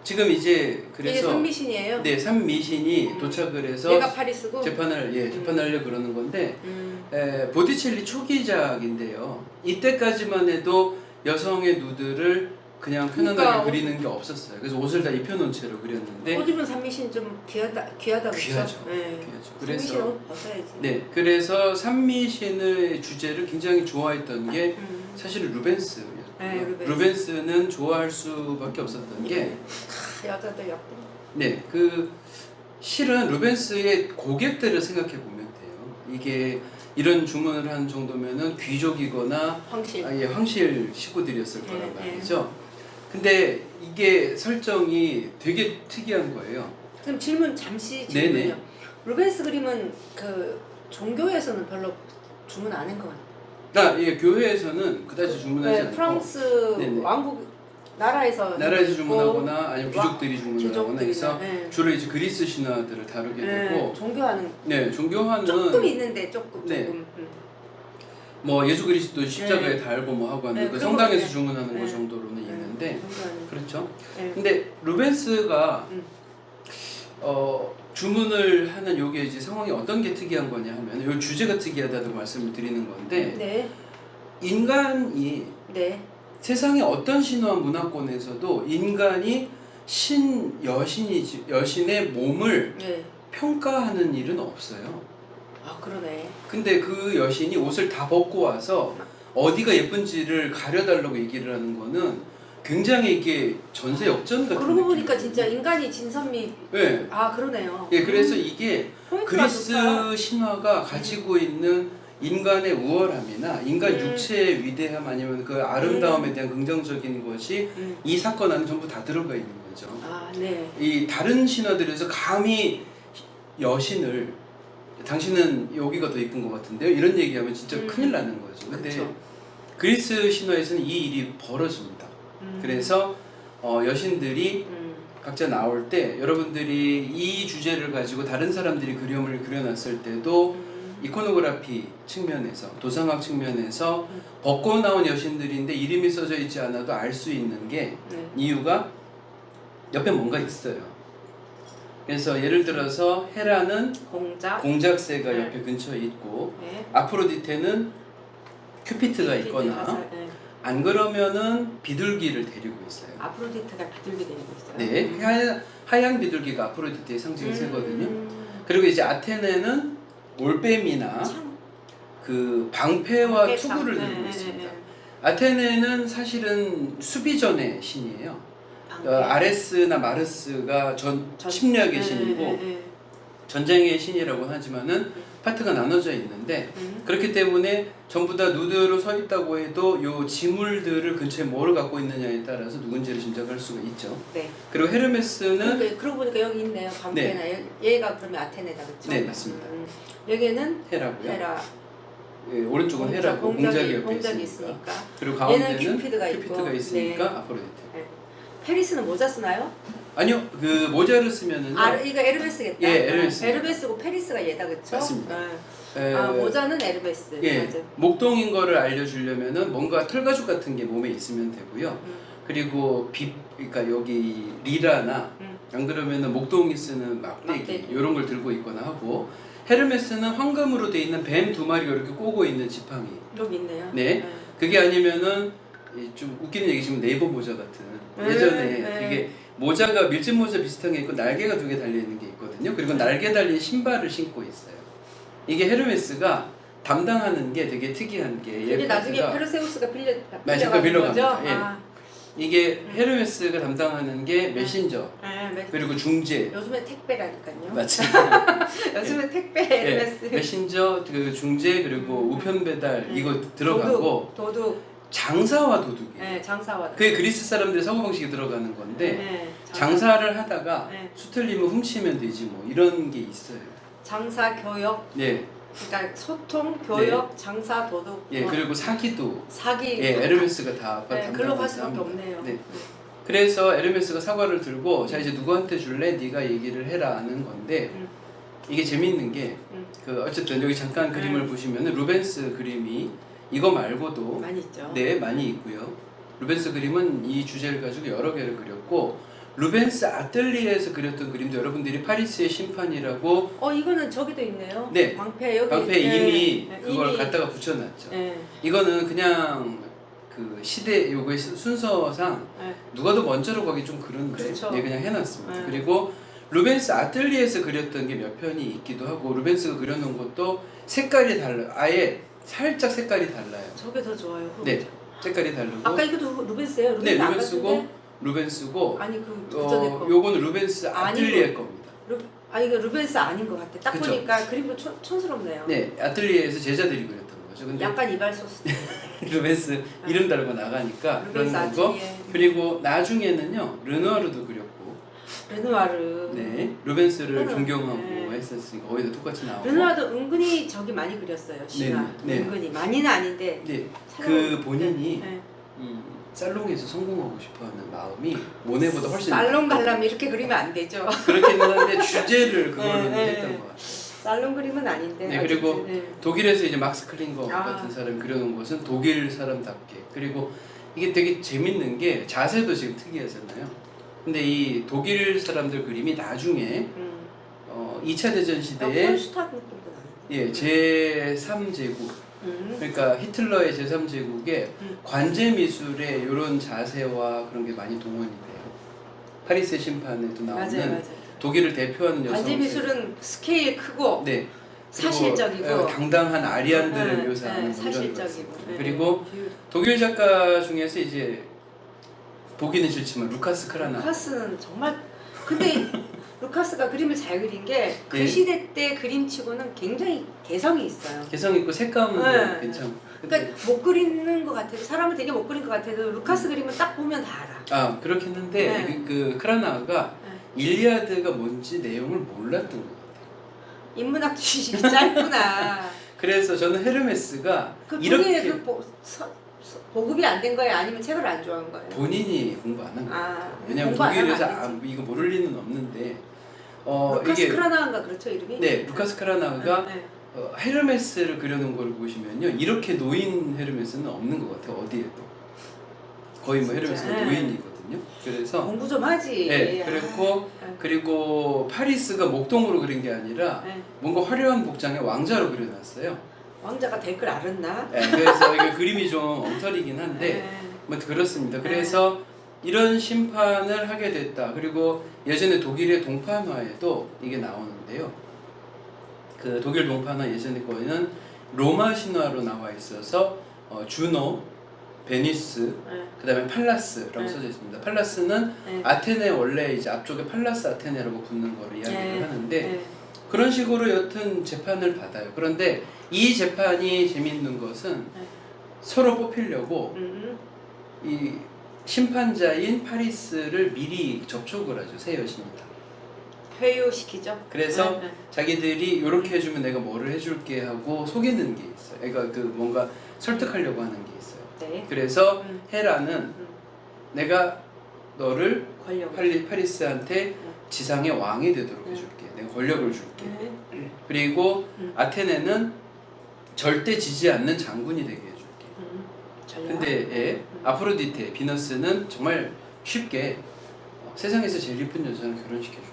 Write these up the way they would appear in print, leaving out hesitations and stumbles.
지금 이제 이게 그래서 산미신이에요? 네, 산미신이 도착을 해서 얘가 파리스고? 재판하려 그러는 건데 보티첼리 초기작인데요. 이때까지만 해도 여성의 누드를 그냥 편안하게 그러니까 그리는 게 없었어요. 그래서 옷을 다 입혀놓은 채로 그렸는데 옷 입은 산미신 좀 귀하다 그렇죠? 귀하죠. 네. 귀하죠. 산미신 옷 벗어야지. 네, 그래서 산미신의 주제를 굉장히 좋아했던 게 사실은 루벤스였고요. 네, 루벤스는 좋아할 수밖에 없었던 게 여자도 예쁘고. 네, 그 실은 루벤스의 고객들을 생각해 보면 돼요. 이게 이런 주문을 한 정도면은 귀족이거나 황실. 황실 식구들이었을 거란 네, 말이죠. 근데 이게 설정이 되게 특이한 거예요. 그럼 질문 잠시 네네. 질문요. 루벤스 그림은 그 종교에서는 별로 주문 안 한 것 같아요. 예, 교회에서는 그다지 주문하지 않고 프랑스 네네. 왕국 나라에서 주문하거나 아니면 귀족들이 주문하거나 해서 네. 주로 이제 그리스 신화들을 다루게 되고 종교하는 종교화는 조금 있는데 조금. 네. 뭐 예수 그리스도 십자가에 달고 뭐 하고 하는 그 성당에서 주문하는 것 정도로는 있는데 그렇죠. 근데 루벤스가 주문을 하는 요게 이제 상황이 어떤 게 특이한 거냐 하면 요 주제가 특이하다고 말씀을 드리는 건데 인간이 세상의 어떤 신화 문화권에서도 인간이 여신의 몸을 평가하는 일은 없어요. 아 그러네. 근데 그 여신이 옷을 다 벗고 와서 어디가 예쁜지를 가려달라고 얘기를 하는 거는 굉장히 이게 전세 역전 같은 그러고 보니까 느낌이거든요. 진짜 인간이 진선미. 네. 아 그러네요. 예, 그래서 이게 그리스 좋다. 신화가 가지고 있는 인간의 우월함이나 인간 육체의 위대함 아니면 그 아름다움에 대한 긍정적인 것이 이 사건 안에 전부 다 들어가 있는 거죠. 아 네. 이 다른 신화들에서 감히 여신을 당신은 여기가 더 이쁜 것 같은데요? 이런 얘기하면 진짜 큰일 나는 거죠. 근데 그쵸. 그리스 신화에서는 이 일이 벌어집니다. 그래서 여신들이 각자 나올 때 여러분들이 이 주제를 가지고 다른 사람들이 그림을 그려놨을 때도 이코노그라피 측면에서 도상학 측면에서 벗고 나온 여신들인데 이름이 써져 있지 않아도 알 수 있는 게 이유가 옆에 뭔가 있어요. 그래서 예를 들어서 헤라는 공작새가 옆에 근처에 있고 아프로디테는 큐피트가 있거나 안 그러면은 비둘기를 데리고 있어요. 아프로디테가 비둘기 데리고 있어요. 네, 하얀 비둘기가 아프로디테의 상징새거든요. 그리고 이제 아테네는 올빼미나 그 방패와 투구를 들고 있습니다. 아테네는 사실은 수비전의 신이에요. 아레스나 마르스가 침략의 신이고 전쟁의 신이라고 하지만은 파트가 나눠져 있는데 그렇기 때문에 전부 다 누드로 서 있다고 해도 요 지물들을 근처에 뭐를 갖고 있느냐에 따라서 누군지를 짐작할 수가 있죠. 그리고 헤르메스는 그러고 보니까 여기 있네요. 방패나 얘가 그러면 아테네다 그렇죠? 네, 맞습니다. 여기는 헤라고요. 헤라. 예, 오른쪽은 헤라고 공작이 옆에 있으니까. 그리고 가운데는 큐피드가 있으니까 아프로디테. 페리스는 모자 쓰나요? 아니요, 그 모자를 쓰면은요. 이거 에르메스겠다. 예, 에르메스. 에르메스고 페리스가 얘다 그렇죠? 맞습니다. 모자는 에르메스. 예, 목동인 거를 알려주려면은 뭔가 털가죽 같은 게 몸에 있으면 되고요. 그리고 그러니까 여기 리라나 안 그러면은 목동이 쓰는 막대기 이런 걸 들고 있거나 하고 헤르메스는 황금으로 돼 있는 뱀 두 마리가 이렇게 꼬고 있는 지팡이. 여기 있네요. 네, 그게 아니면은 좀 웃기는 얘기지만 네이버 모자 같은 예전에 이게 모자가 밀짚 모자 비슷한 게 있고 날개가 두 개 달려 있는 게 있거든요. 그리고 날개 달린 신발을 신고 있어요. 이게 헤르메스가 담당하는 게 되게 특이한 게 이게 나중에 페르세우스가 잠깐 빌려갑니다. 거죠? 이게 헤르메스가 담당하는 게 메신저 그리고 중재. 요즘에 택배라니까요. 맞습니다. 요즘에 택배 헤르메스. 메신저 그 중재 그리고 우편 배달 이거 들어가고 도둑. 장사와 도둑이에요. 네, 장사와. 그게 그리스 사람들의 사고방식이 들어가는 건데 장사를 하다가 수틀리면 훔치면 되지 뭐 이런 게 있어요. 장사, 교역. 그러니까 소통, 교역, 장사, 도둑. 그리고 사기도. 사기. 에르메스가 다 글로 갈 수밖에 없네요. 그래서 에르메스가 사과를 들고 자 이제 누구한테 줄래? 네가 얘기를 해라 하는 건데 이게 재밌는 게 그 어쨌든 여기 잠깐 그림을 보시면은 루벤스 그림이 이거 말고도 많이 있죠. 네, 많이 있고요. 루벤스 그림은 이 주제를 가지고 여러 개를 그렸고 루벤스 아뜰리에에서 그렸던 그림도 여러분들이 파리스의 심판이라고 이거는 저기도 있네요. 네. 방패 여기. 방패에 이미 네, 그걸 이미. 갖다가 붙여놨죠. 네. 이거는 그냥 그 시대 요거의 순서상 네. 누가 더 먼저로 가기 좀 그런데 그렇죠. 네, 그냥 해놨습니다. 네. 그리고 루벤스 아뜰리에에서 그렸던 게 몇 편이 있기도 하고 루벤스가 그려놓은 것도 색깔이 달라요. 아예 살짝 색깔이 달라요. 저게 더 좋아요. 네, 색깔이 다르고. 아까 이것도 루벤스예요? 네, 안 루벤스고 같은데? 루벤스고. 아니 그 전에 거. 요거는 루벤스 아뜰리에 겁니다. 이거 루벤스 아닌 것 같아. 딱 그쵸? 보니까 그림도 촌스럽네요. 네, 아뜰리에에서 제자들이 그렸던 거죠. 근데 약간 이발 소스. 루벤스 이름 달고 나가니까 그런 루벤스 거고. 아뜰리에. 그리고 나중에는요 르누아르도 그렸고. 르누아르. 네, 루벤스를 르누- 존경하고 네. 했었으니까 거의 다 똑같이 나오고. 르누아르도 은근히 저기 많이 그렸어요. 신화. 네. 은근히 많이는 아닌데. 네, 새로운- 그 본인이 네. 살롱에서 성공하고 싶어하는 마음이 모네보다 훨씬 살롱 가려면 이렇게 그리면 안 되죠. 그렇긴 한데 주제를 그걸로 네, 했던 네. 것 같아요. 살롱 그림은 아닌데. 네, 그리고 어쨌든, 네. 독일에서 이제 막스 클링거 아. 같은 사람이 그려놓은 것은 독일 사람답게. 그리고 이게 되게 재밌는 게 자세도 지금 특이하잖아요. 근데 이 독일 사람들 그림이 나중에 2차 대전 시대에 폴슈타트 느낌도 나요. 예, 제3제국 그러니까 히틀러의 제3제국의 관제 미술에 이런 자세와 그런 게 많이 동원이 돼요. 파리스의 심판에도 나오는 맞아요. 독일을 대표하는 여성. 관제 미술은 스케일 크고 네. 사실적이고 당당한 아리안들을 네, 묘사하는 네, 뭐 이런 사실적이고. 것. 네. 그리고 독일 작가 중에서 이제 보기는 싫지만 루카스 크라나. 루카스는 정말 근데 루카스가 그림을 잘 그린 게 그 네. 시대 때 그림치고는 굉장히 개성이 있어요. 개성 있고 색감은 네. 괜찮고. 그러니까 못 그리는 것 같아도 사람을 되게 못 그린 것 같아도 루카스 그림은 딱 보면 다 알아. 아 그렇긴 한데 네. 그 크라나가 일리아드가 뭔지 내용을 몰랐던 것 같아요. 인문학 지식이 짧구나. 그래서 저는 헤르메스가 그 이렇게 본인의 보급이 안 된 거예요? 아니면 책을 안 좋아한 거예요? 본인이 공부 안 한 거예요. 아, 왜냐면 공부 안 하면 독일에서 안 되지. 이거 모를 리는 없는데 루카스 이게 크라나인가 그렇죠 이름이? 네 루카스 크라나가 네. 헤르메스를 그려놓은 걸 보시면요 이렇게 노인 헤르메스는 없는 것 같아요. 어디에도 거의 뭐 헤르메스가 진짜? 노인이거든요. 그래서 공부 좀 하지. 네 아, 그리고 파리스가 목동으로 그린 게 아니라 네. 뭔가 화려한 복장의 왕자로 그려놨어요. 왕자가 될 걸 알았나? 네, 그래서 이게 그림이 좀 엉터리긴 한데 네. 뭐 그렇습니다. 그래서 이런 심판을 하게 됐다. 그리고 예전에 독일의 동판화에도 이게 나오는데요. 그 독일 동판화 예전에 거에는 로마 신화로 나와 있어서 주노, 베니스, 네. 그다음에 팔라스라고 네. 써져 있습니다. 팔라스는 네. 아테네 원래 이제 앞쪽에 팔라스 아테네라고 붙는 거를 이야기를 네. 하는데 네. 그런 식으로 여튼 재판을 받아요. 그런데 이 재판이 재밌는 것은 네. 서로 뽑히려고 음. 이 심판자인 파리스를 미리 접촉을 하죠. 새 여신이 다. 회유시키죠. 그래서 네. 자기들이 이렇게 해주면 내가 뭐를 해줄게 하고 속이는 게 있어요. 그러니까 그 뭔가 설득하려고 하는 게 있어요. 네. 그래서 헤라는 내가 너를 권력. 파리스한테 지상의 왕이 되도록 해줄게. 내가 권력을 줄게. 네. 그리고 아테네는 절대 지지 않는 장군이 되게 해줄게. 전략. 근데 아프로디테, 비너스는 정말 쉽게 세상에서 제일 이쁜 여자는 결혼시켜줄게.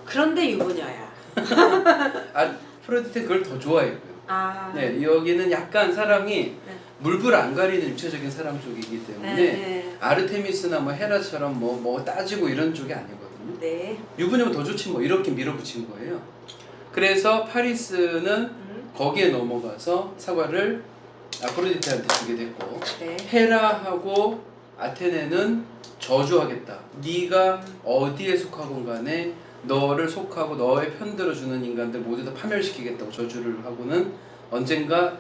그런데 유부녀야. 아프로디테 그걸 더 좋아했고요. 아. 네, 여기는 약간 사랑이 네. 물불 안 가리는 육체적인 사랑 쪽이기 때문에 네. 아르테미스나 뭐 헤라처럼 뭐 따지고 이런 쪽이 아니거든요. 네. 유부녀면 더 좋지 뭐 이렇게 밀어붙인 거예요. 그래서 파리스는 거기에 넘어가서 사과를 아프로디테한테 주게 됐고 네. 헤라하고 아테네는 저주하겠다. 네가 어디에 속하건 간에 너를 속하고 너의 편들어주는 인간들 모두 다 파멸시키겠다고 저주를 하고는 언젠가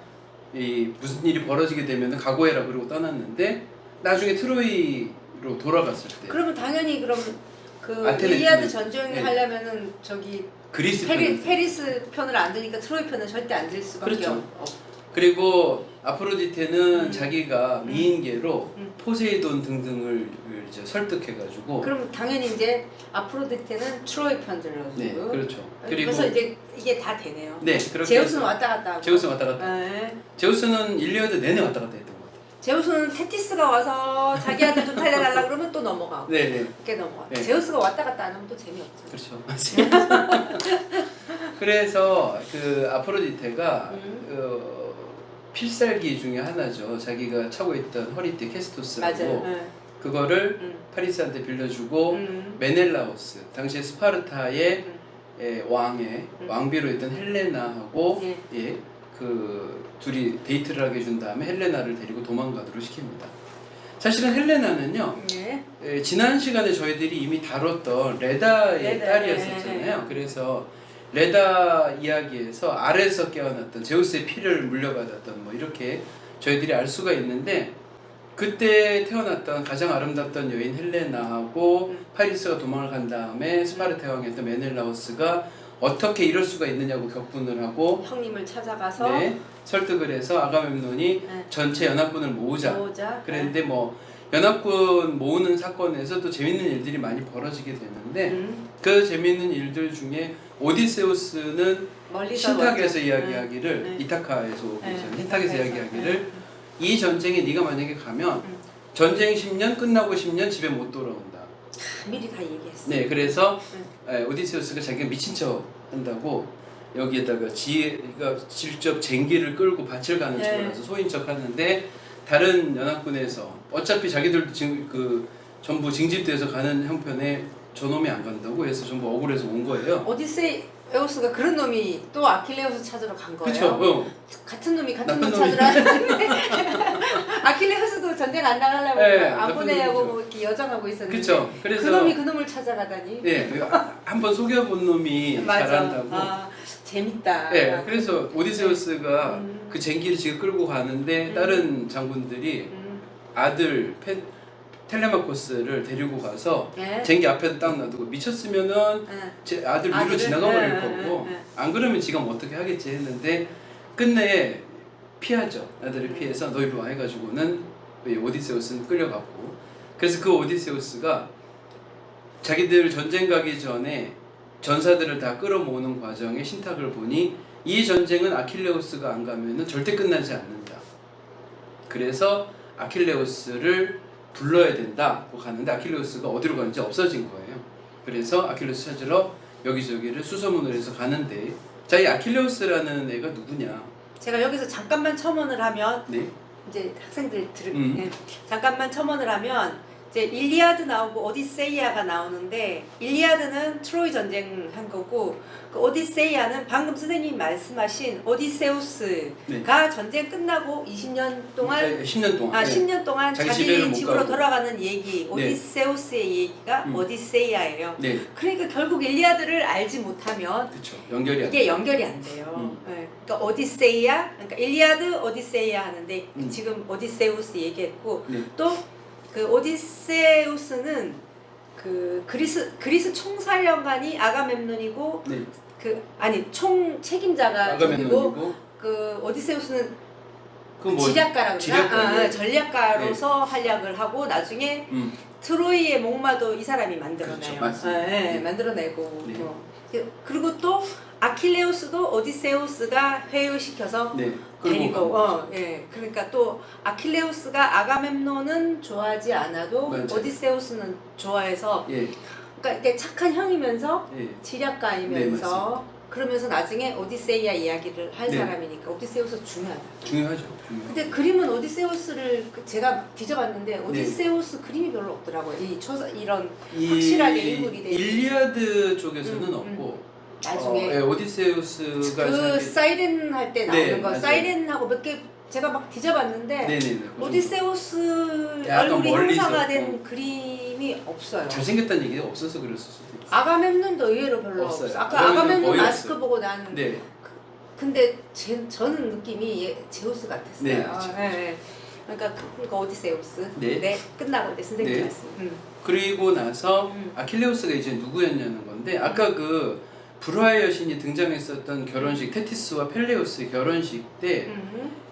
무슨 일이 벌어지게 되면 각오해라 그러고 떠났는데 나중에 트로이로 돌아갔을 때 그러면 당연히 그럼 그 아테네 일리아드 편이- 전쟁을 네. 하려면은 저기 그리스 편 페리스 편을 안 드니까 트로이 편은 절대 안 들 수밖에 그렇죠. 없. 그리고 아프로디테는 자기가 미인계로 포세이돈 등등을 이제 설득해가지고 그럼 당연히 이제 아프로디테는 트로이 편 들어주고. 네 그렇죠. 그래서 이제 이게 다 되네요. 네 그렇게 제우스는 왔다 갔다 하고. 제우스 왔다 갔다. 네. 제우스는 일리아드 내내 왔다 갔다 했던 것 같아요. 제우스는 테티스가 와서 자기 아들 좀 살려달라 그러면 또 넘어가고. 네네. 꽤 넘어가. 네. 제우스가 왔다 갔다 안 하면 또 재미없죠. 그렇죠. 그래서 그 아프로디테가 필살기 중에 하나죠. 자기가 차고 있던 허리띠 캐스토스라고 맞아요. 네. 그거를 파리스한테 빌려주고 메넬라오스 당시 스파르타의 왕비로 있던 헬레나하고 예. 그 둘이 데이트를 하게 해준 다음에 헬레나를 데리고 도망가도록 시킵니다. 사실은 헬레나는요, 지난 시간에 저희들이 이미 다뤘던 레다의 딸이었었잖아요. 그래서 레다 이야기에서 아래에서 깨어났던 제우스의 피를 물려받았던 뭐 이렇게 저희들이 알 수가 있는데, 그때 태어났던 가장 아름답던 여인 헬레나하고 파리스가 도망을 간 다음에 스파르타 왕이었던 메넬라우스가 어떻게 이럴 수가 있느냐고 격분을 하고 형님을 찾아가서 설득을 해서 아가멤논이 전체 연합군을 모으자. 그랬는데 뭐 연합군 모으는 사건에서 또 재밌는 일들이 많이 벌어지게 되는데 그 재밌는 일들 중에 오디세우스는 신탁에서 이야기하기를 이타카에서 오기 전 신탁에서 이야기하기를 이 전쟁에 네가 만약에 가면 전쟁 10년 끝나고 10년 집에 못 돌아온다. 미리 다 얘기했어. 네, 그래서 오디세우스가 자기가 미친 척 한다고 여기에다가 지가 직접 쟁기를 끌고 밭을 가는 척을 해서 소인 척 하는데, 다른 연합군에서 어차피 자기들도 지금 그 전부 징집돼서 가는 형편에 저놈이 안 간다고 해서 전부 억울해서 온 거예요. 오디세우스가 그런 놈이 또 아킬레우스 찾으러 간 거예요. 그렇죠. 같은 놈이 같은 놈 찾으러 왔는데 아킬레우스도 전쟁 안 나가려고 안 보내려고 뭐 이렇게 여정하고 있었는데, 그쵸. 그래서 그 놈이 그 놈을 찾아가다니. 한번 속여본 놈이 잘한다고. 재밌다. 그래서 오디세우스가 그 쟁기를 지금 끌고 가는데 다른 장군들이 아들 텔레마코스를 데리고 가서 쟁기 앞에다 딱 놔두고, 미쳤으면은 제 아들 위로 지나가 버릴 거고 안 그러면 지가 뭐 어떻게 하겠지 했는데 끝내 피하죠. 아들을 피해서 너 이리 와 해가지고는 오디세우스는 끌려갔고, 그래서 그 오디세우스가 자기들 전쟁 가기 전에 전사들을 다 끌어모으는 과정에 신탁을 보니 이 전쟁은 아킬레우스가 안 가면은 절대 끝나지 않는다. 그래서 아킬레우스를 불러야 된다고 가는데 아킬레우스가 어디로 가는지 없어진 거예요. 그래서 아킬레우스 찾으러 여기저기를 수소문을 해서 가는데, 자, 이 아킬레우스라는 애가 누구냐? 제가 여기서 잠깐만 첨언을 하면 이제 학생들 잠깐만 첨언을 하면 이제 일리아드 나오고 오디세이아가 나오는데, 일리아드는 트로이 전쟁 한 거고, 그 오디세이아는 방금 선생님이 말씀하신 오디세우스가 전쟁 끝나고 20년 동안 10년 동안 자기 집으로 돌아가는 얘기, 오디세우스의 얘기가 오디세이아예요. 그러니까 결국 일리아드를 알지 못하면 이게 연결이 안 돼요. 그러니까 오디세이아, 그러니까 일리아드, 오디세이아 하는데 지금 오디세우스 얘기했고, 또 그 오디세우스는 그 그리스 총사령관이 아가멤논이고 총 책임자가 누구고, 그 오디세우스는 지략가라고 그러나 전략가로서 활약을 하고 나중에 트로이의 목마도 이 사람이 만들어내요. 만들어내고 그리고 또 아킬레우스도 오디세우스가 회유시켜서 데리고 그러니까 또 아킬레우스가 아가멤논은 좋아하지 않아도 오디세우스는 좋아해서 그러니까 이게 착한 형이면서 지략가이면서 그러면서 나중에 오디세이아 이야기를 할 사람이니까 오디세우스 중요하죠. 근데 그림은 오디세우스를 제가 뒤져봤는데 오디세우스 그림이 별로 없더라고요. 이런 확실하게 인물이 돼. 일리아드 쪽에서는 없고 나중에 오디세우스가 그 사이렌 할 때 나오는 거, 사이렌하고 몇 개 제가 막 뒤져봤는데 오디세우스 얼굴이 형상화된 그림이 없어요. 잘생겼다는 얘기가 없어서 그랬을 수도 있어요. 아가멤논도 의외로 별로 없어요. 아까 아가멤논 마스크 보고 나는 근데 저는 느낌이 제우스 같았어요. 그러니까 오디세우스. 끝나고 이제 선생님 말씀. 그리고 나서 아킬레우스가 이제 누구였냐는 건데, 아까 그 불화의 여신이 등장했었던 결혼식, 테티스와 펠레우스의 결혼식 때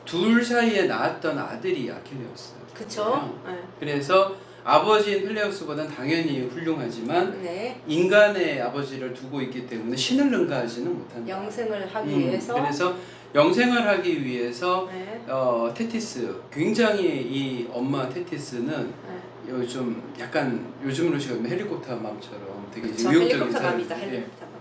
둘 사이에 낳았던 아들이 아킬레우스. 그쵸? 그래서 아버지인 펠레우스보다는 당연히 훌륭하지만 인간의 아버지를 두고 있기 때문에 신을 능가하지는 못한다. 영생을 하기 위해서. 그래서 영생을 위해서 네. 테티스 굉장히 이 엄마 테티스는 네. 요즘 약간 요즘으로 치면 헬리콥터 맘처럼 되게 그쵸, 위협적인 헬리콥터 맘이다. 사람. 헬리콥터 맘.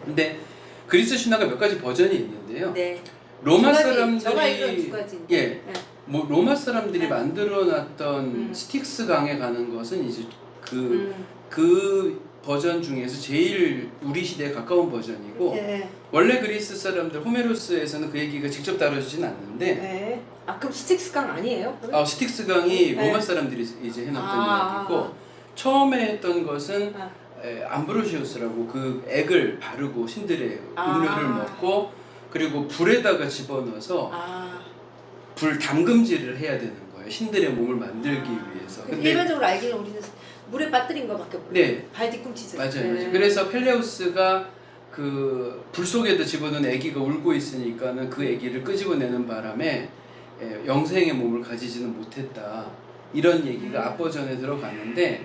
근데 그리스 신화가 몇 가지 버전이 있는데요. 네. 로마 저가 사람들이 두 가지. 예, 네. 뭐 로마 사람들이 네. 만들어놨던 스틱스 강에 가는 것은 이제 그 버전 중에서 제일 우리 시대에 가까운 버전이고 네. 원래 그리스 사람들 호메로스에서는 그 얘기가 직접 다뤄지진 않는데 네. 아 그럼 스틱스 강 아니에요? 스틱스 강이 네. 로마 사람들이 이제 해놨던 이야기고 처음에 했던 것은 암브로시우스라고 그 액을 바르고 신들의 음료를 먹고 그리고 불에다가 집어넣어서 불 담금질을 해야 되는 거예요. 신들의 몸을 만들기 위해서. 근데 일반적으로 알기는 우리는 물에 빠뜨린 거밖에 없어요. 네. 발 뒤꿈치죠. 맞아요. 맞아요. 그래서 펠레우스가 그 불 속에다 집어넣은 아기가 울고 있으니까는 그 아기를 끄집어내는 바람에 영생의 몸을 가지지는 못했다. 이런 얘기가 앞버전에 들어갔는데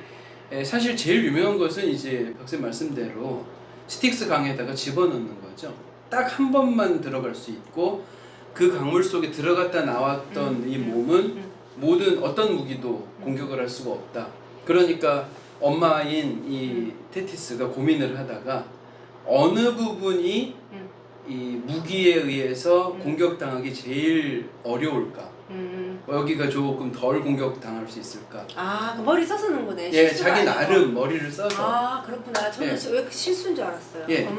사실 제일 유명한 것은 이제 박사님 말씀대로 스틱스 강에다가 집어넣는 거죠. 딱 한 번만 들어갈 수 있고 그 강물 속에 들어갔다 나왔던 이 몸은 모든 어떤 무기도 공격을 할 수가 없다. 그러니까 엄마인 이 테티스가 고민을 하다가 어느 부분이 이 무기에 의해서 공격당하기 제일 어려울까? 여기가 조금 덜 공격당할 수 있을까? 그 머리 써서 넣은 거네. 예, 자기 나름 머리를 써서. 그렇구나. 저는 왜 실수인 줄 알았어요. 예.